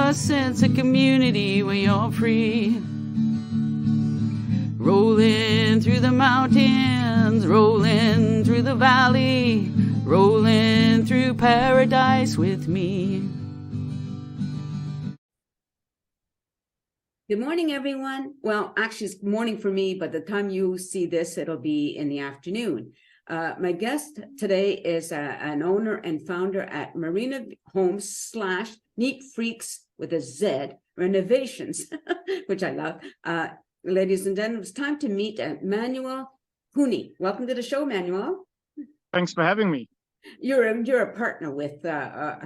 a sense of community when you're free. Rolling through the mountains, rolling through the valley, rolling through paradise with me. Good morning, everyone. Well, actually, it's morning for me, but the time you see this, it'll be in the afternoon. My guest today is an owner and founder at Marinaview Homes / Neatfreakz with a Z, Renovations, which I love. Ladies and gentlemen, it's time to meet Manuel Kuni. Welcome to the show, Manuel. Thanks for having me. You're a partner with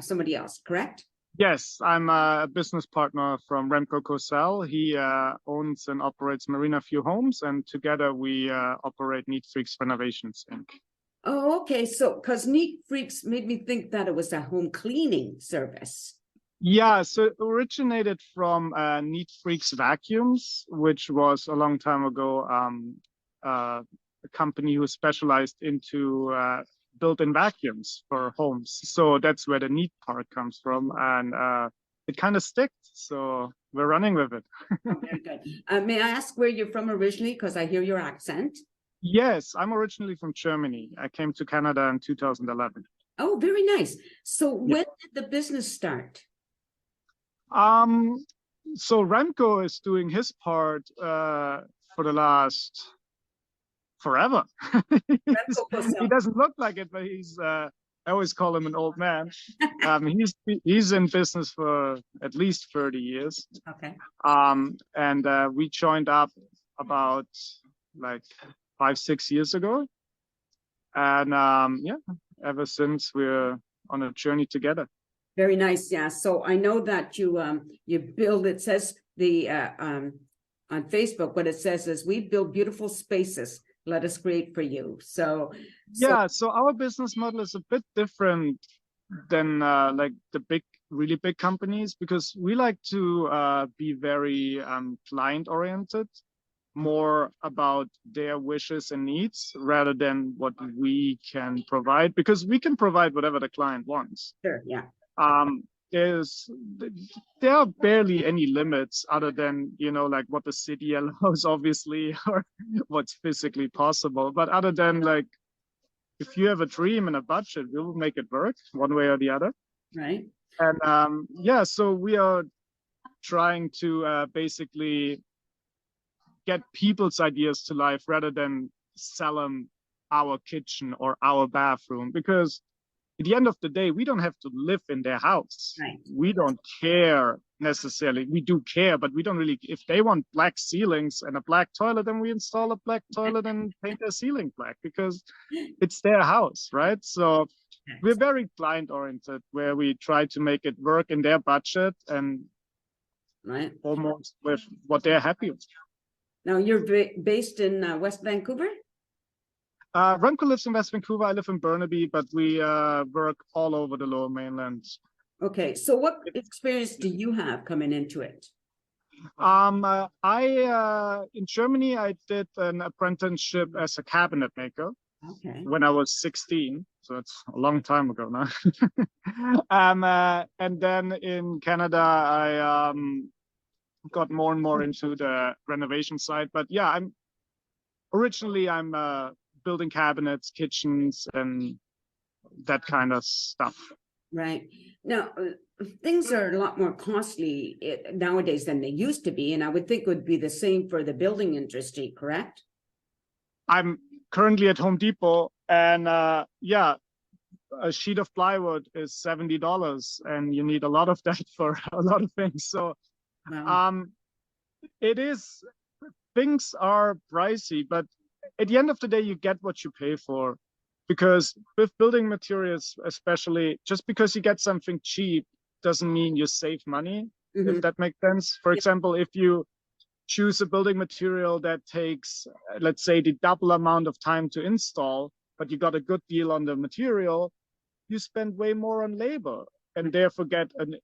somebody else, correct? Yes, I'm a business partner from Remco Coesel. He owns and operates Marinaview Homes, and together we operate Neatfreakz Renovations, Inc. Oh, okay. So, because Neatfreakz made me think that it was a home cleaning service. Yeah, so it originated from Neatfreakz Vacuums, which was a long time ago a company who specialized into built-in vacuums for homes. So that's where the neat part comes from, and it kind of sticked. So we're running with it. Very good. May I ask where you're from originally? Because I hear your accent. Yes, I'm originally from Germany. I came to Canada in 2011. Oh, very nice. So when did the business start? So Remco is doing his part for the last forever. He doesn't look like it, but he's I always call him an old man. He's in business for at least 30 years. Okay. And we joined up about like 5-6 years ago, and yeah, ever since we're on a journey together. Very nice. Yeah. So I know that you build, it says the on Facebook, what it says is we build beautiful spaces. Let us create for you. So yeah, so our business model is a bit different than like the really big companies, because we like to be very client oriented, more about their wishes and needs rather than what we can provide, because we can provide whatever the client wants. Sure. Yeah. There are barely any limits other than, like what the city allows, obviously, or what's physically possible. But other than like, if you have a dream and a budget, we will make it work one way or the other. Right. And yeah, so we are trying to basically get people's ideas to life rather than sell them our kitchen or our bathroom, because at the end of the day, we don't have to live in their house. Right. We don't care necessarily. We do care, but we don't really. If they want black ceilings and a black toilet, then we install a black toilet and paint their ceiling black, because it's their house, right? So we're very client oriented, where we try to make it work in their budget and almost with what they're happy with. Now you're based in West Vancouver? Remco lives in West Vancouver. I live in Burnaby, but we work all over the Lower Mainland. Okay, so what experience do you have coming into it? In Germany, I did an apprenticeship as a cabinet maker. Okay. When I was 16, so it's a long time ago now. And then in Canada, I got more and more into the renovation side. But yeah, I'm building cabinets, kitchens, and that kind of stuff. Right. Now, things are a lot more costly nowadays than they used to be, and I would think it would be the same for the building industry, correct? I'm currently at Home Depot, and yeah, a sheet of plywood is $70, and you need a lot of that for a lot of things. So wow. Things are pricey, but at the end of the day, you get what you pay for, because with building materials, especially, just because you get something cheap doesn't mean you save money, if that makes sense. For example, if you choose a building material that takes, let's say, the double amount of time to install, but you got a good deal on the material, you spend way more on labor and therefore get an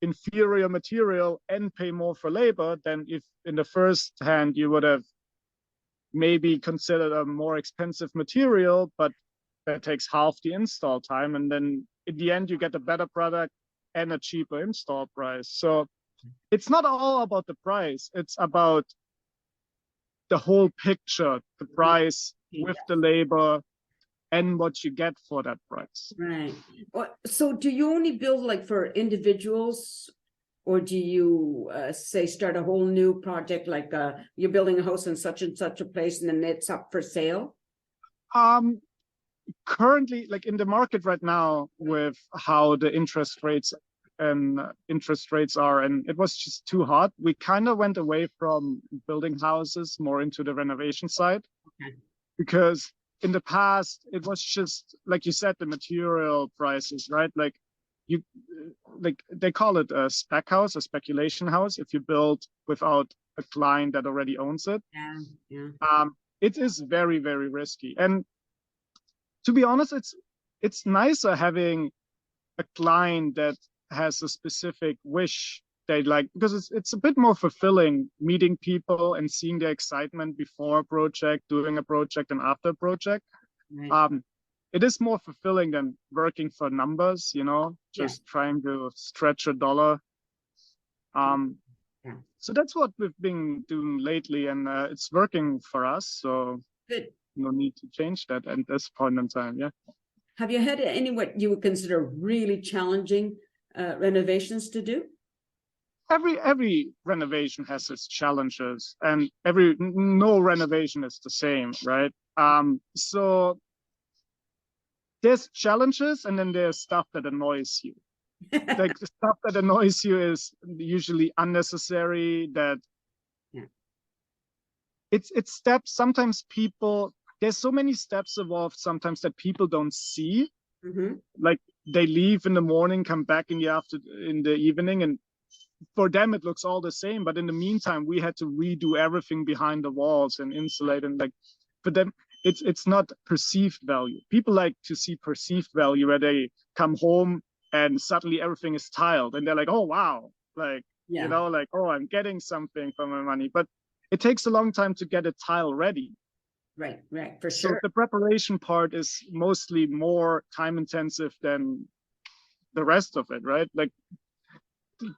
inferior material and pay more for labor than if in the first hand you would have maybe considered a more expensive material, but that takes half the install time. And then in the end, you get a better product and a cheaper install price. So it's not all about the price. It's about the whole picture, the price with the labor and what you get for that price. Right. So do you only build like for individuals, or do you say start a whole new project, like you're building a house in such and such a place and then it's up for sale? Currently, like in the market right now, with how the interest rates are, and it was just too hot, we kind of went away from building houses more into the renovation side. Okay. Because in the past it was just like you said, the material prices, right? Like they call it a spec house, a speculation house, if you build without a client that already owns it. Yeah. It is very, very risky, and to be honest, it's nicer having a client that has a specific wish they like, because it's a bit more fulfilling meeting people and seeing the excitement before a project, doing a project, and after a project. Right. It is more fulfilling than working for numbers, just trying to stretch a dollar. So that's what we've been doing lately, and it's working for us. So Good. No need to change that at this point in time. Yeah. Have you had any what you would consider really challenging renovations to do? Every renovation has its challenges, and no renovation is the same, right? So there's challenges, and then there's stuff that annoys you. Like the stuff that annoys you is usually unnecessary. It's steps. Sometimes there's so many steps involved sometimes that people don't see. Mm-hmm. Like they leave in the morning, come back in the evening, and for them it looks all the same. But in the meantime, we had to redo everything behind the walls and insulate, and like for them, it's not perceived value. People like to see perceived value, where they come home and suddenly everything is tiled, and they're like, oh wow, like like, oh, I'm getting something for my money. But it takes a long time to get a tile ready. Right, for sure. So the preparation part is mostly more time intensive than the rest of it, right? Like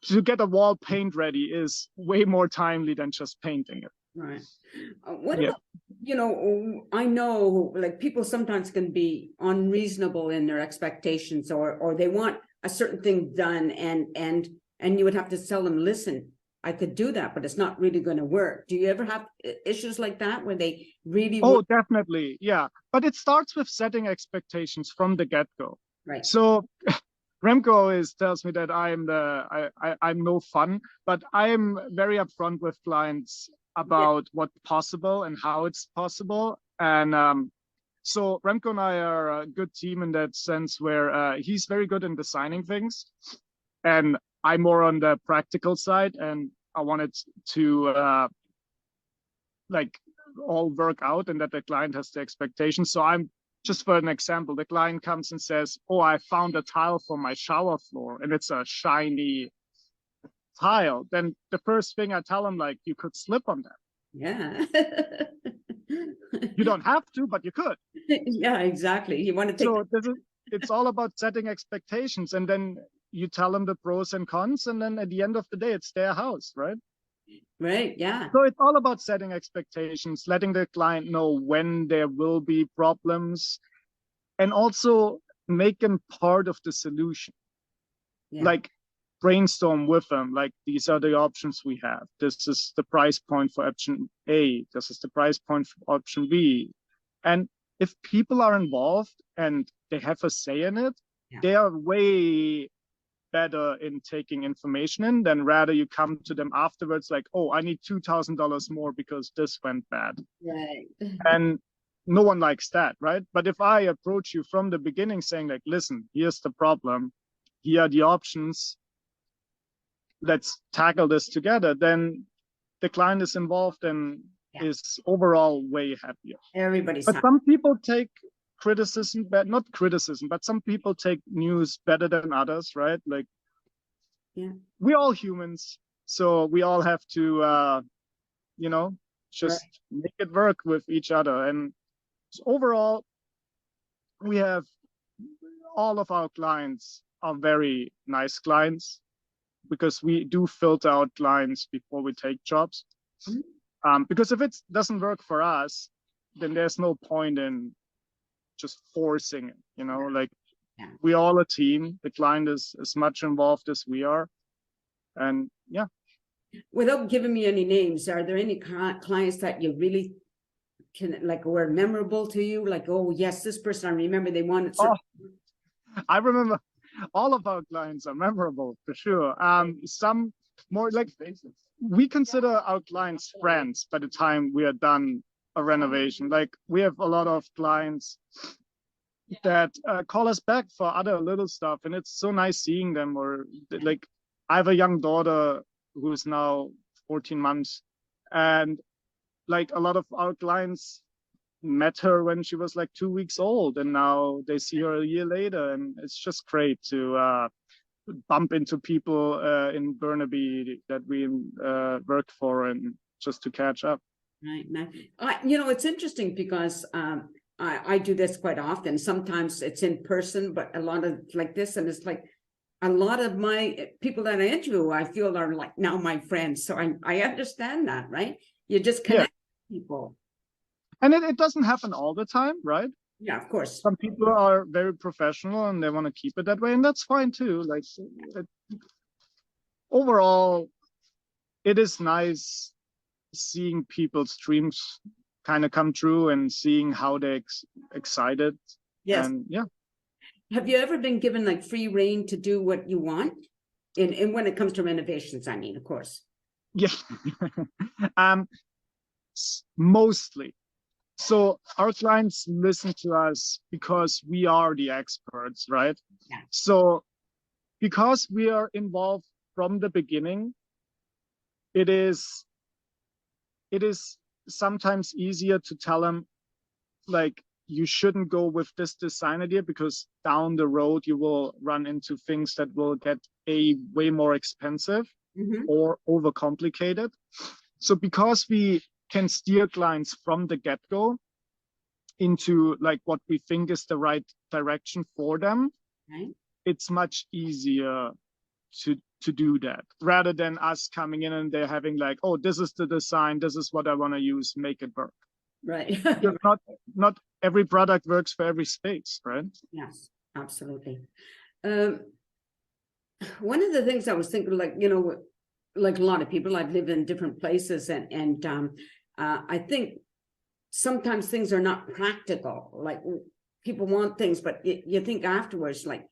to get a wall paint ready is way more timely than just painting it. Right. What about, I know like people sometimes can be unreasonable in their expectations, or they want a certain thing done, and you would have to tell them, listen, I could do that, but it's not really going to work. Do you ever have issues like that where they really? Oh, definitely. Yeah. But it starts with setting expectations from the get-go. Right. So Remco tells me that I'm no fun, but I'm very upfront with clients about what's possible and how it's possible. And so Remco and I are a good team in that sense, where he's very good in designing things, and I'm more on the practical side, and I want it to like all work out and that the client has the expectations. So I'm just, for an example, the client comes and says, oh, I found a tile for my shower floor and it's a shiny tile. Then the first thing I tell him, like, you could slip on that. Yeah. You don't have to, but you could. Yeah, exactly. You want to take. So it's all about setting expectations, and then you tell them the pros and cons, and then at the end of the day, it's their house, right? Right. Yeah. So it's all about setting expectations, letting the client know when there will be problems, and also make them part of the solution. Yeah. Like brainstorm with them, like, these are the options we have. This is the price point for option A. This is the price point for option B. And if people are involved and they have a say in it, they are way better in taking information in than rather you come to them afterwards like, oh, I need $2,000 more because this went bad. Right. And no one likes that, right? But if I approach you from the beginning saying like, listen, here's the problem, here are the options, let's tackle this together, then the client is involved and is overall way happier. Everybody's But happy. some people take criticism, but not criticism, but some people take news better than others, right? Like, we're all humans, so we all have to, just make it work with each other. And so overall, we have all of our clients are very nice clients, because we do filter out clients before we take jobs. Because if it doesn't work for us, then there's no point in just forcing it, you know, like we're all a team. The client is as much involved as we are. And yeah. Without giving me any names, are there any clients that you really can, like, were memorable to you? Like, oh yes, this person, I remember they wanted Oh, I remember all of our clients are memorable for sure. Some more like, we consider our clients friends by the time we are done a renovation. Like, we have a lot of clients that call us back for other little stuff, and it's so nice seeing them. Or like, I have a young daughter who is now 14 months, and like a lot of our clients met her when she was like 2 weeks old, and now they see her a year later, and it's just great to bump into people in Burnaby that we worked for, and just to catch up. Right. You know, it's interesting because I do this quite often. Sometimes it's in person, but a lot of like this, and it's like a lot of my people that I interview, I feel are like now my friends. So I understand that, right? You just connect with people. And it doesn't happen all the time, right? Yeah, of course. Some people are very professional and they want to keep it that way, and that's fine too. Like, overall, it is nice seeing people's dreams kind of come true and seeing how they're excited. Yes. And yeah. Have you ever been given like free reign to do what you want? And when it comes to renovations, I mean, of course. Yeah. Mostly. So our clients listen to us because we are the experts, right? Yeah. So because we are involved from the beginning, it is sometimes easier to tell them, like, you shouldn't go with this design idea, because down the road you will run into things that will get way more expensive or overcomplicated. So because we can steer clients from the get-go into like what we think is the right direction for them, it's much easier to do that, rather than us coming in and they're having like, oh, this is the design, this is what I want to use, make it work. Right. not every product works for every space, right? Yes, absolutely. One of the things I was thinking, like, you know, like a lot of people, I've lived in different places, and I think sometimes things are not practical. Like, people want things, but you think afterwards, like,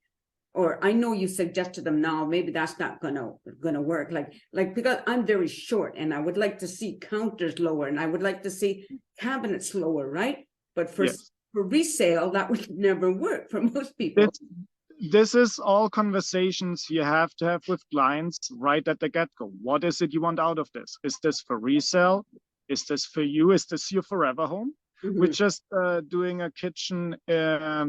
or I know you suggest to them now, maybe that's not gonna work. Like because I'm very short, and I would like to see counters lower, and I would like to see cabinets lower, right? But for resale, that would never work for most people. This is all conversations you have to have with clients right at the get-go. What is it you want out of this? Is this for resale? Is this for you? Is this your forever home? We're just doing a kitchen, a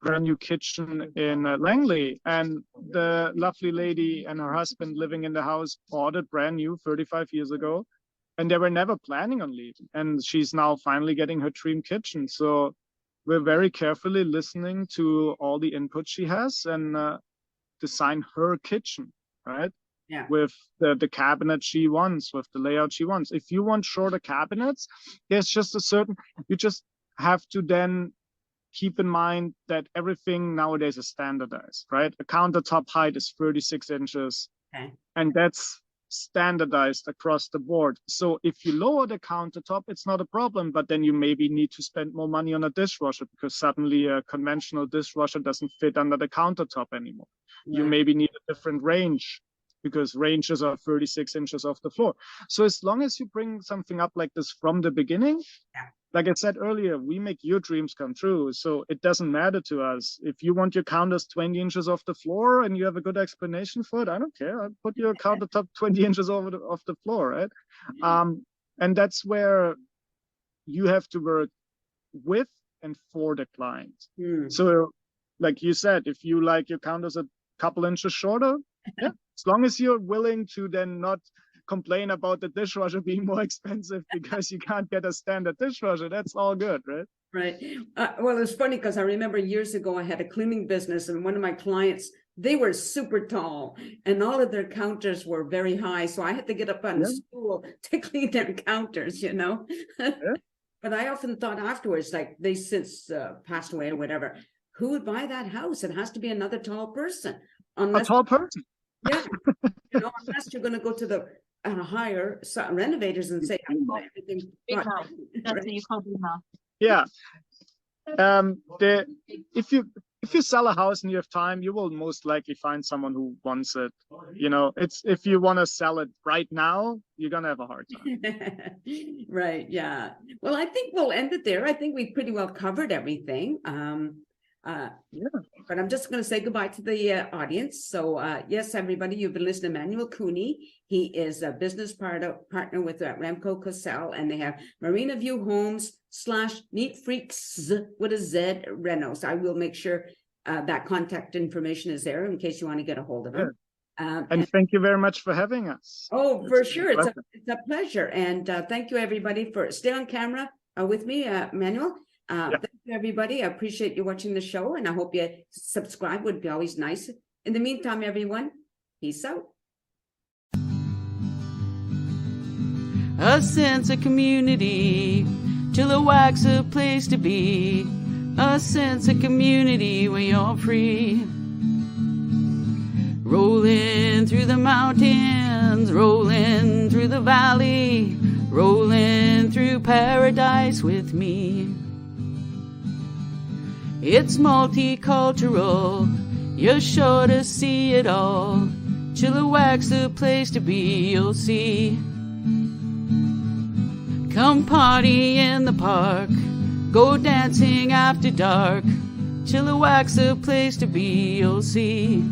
brand new kitchen in Langley, and the lovely lady and her husband living in the house bought it brand new 35 years ago, and they were never planning on leaving, and she's now finally getting her dream kitchen. So we're very carefully listening to all the input she has, and design her kitchen, right? Yeah. With the cabinet she wants, with the layout she wants. If you want shorter cabinets, there's just you just have to then keep in mind that everything nowadays is standardized, right? A countertop height is 36 inches, and that's standardized across the board. So if you lower the countertop, it's not a problem, but then you maybe need to spend more money on a dishwasher, because suddenly a conventional dishwasher doesn't fit under the countertop anymore. You maybe need a different range, because ranges are 36 inches off the floor. So as long as you bring something up like this from the beginning, like I said earlier, we make your dreams come true. So it doesn't matter to us. If you want your counters 20 inches off the floor and you have a good explanation for it, I don't care. I'll put your countertop 20 inches off the floor, right? And that's where you have to work with and for the client. So like you said, if you like your counters a couple inches shorter, as long as you're willing to then not complain about the dishwasher being more expensive because you can't get a standard dishwasher, that's all good, right? Right. Well, it's funny because I remember years ago I had a cleaning business, and one of my clients, they were super tall and all of their counters were very high. So I had to get up on a stool to clean their counters, you know. But I often thought afterwards, like they since passed away or whatever, who would buy that house? It has to be another tall person. A tall person. Yeah. You know, unless you're going to go to the hire renovators and say, I buy everything. Big house. That's what you call big house. Yeah. If you sell a house and you have time, you will most likely find someone who wants it. You know, it's if you want to sell it right now, you're gonna have a hard time. Right. Yeah. Well, I think we'll end it there. I think we pretty well covered everything. But I'm just going to say goodbye to the audience. So yes, everybody, you've been listening to Manuel Kuni. He is a business partner with Remco Coesel, and they have Marinaview Homes / Neatfreakz with a Z Renos. I will make sure that contact information is there in case you want to get a hold of him. And thank you very much for having us. Oh, for sure. It's a pleasure. And thank you, everybody, for stay on camera with me, Manuel. Thank you, everybody. I appreciate you watching the show, and I hope you subscribe. Would be always nice. In the meantime, everyone, peace out. A sense of community, Chilliwack's a place to be. A sense of community where you're free. Rolling through the mountains, rolling through the valley, rolling through paradise with me. It's multicultural, you're sure to see it all. Chilliwack's the place to be, you'll see. Come party in the park, go dancing after dark. Chilliwack's the place to be, you'll see.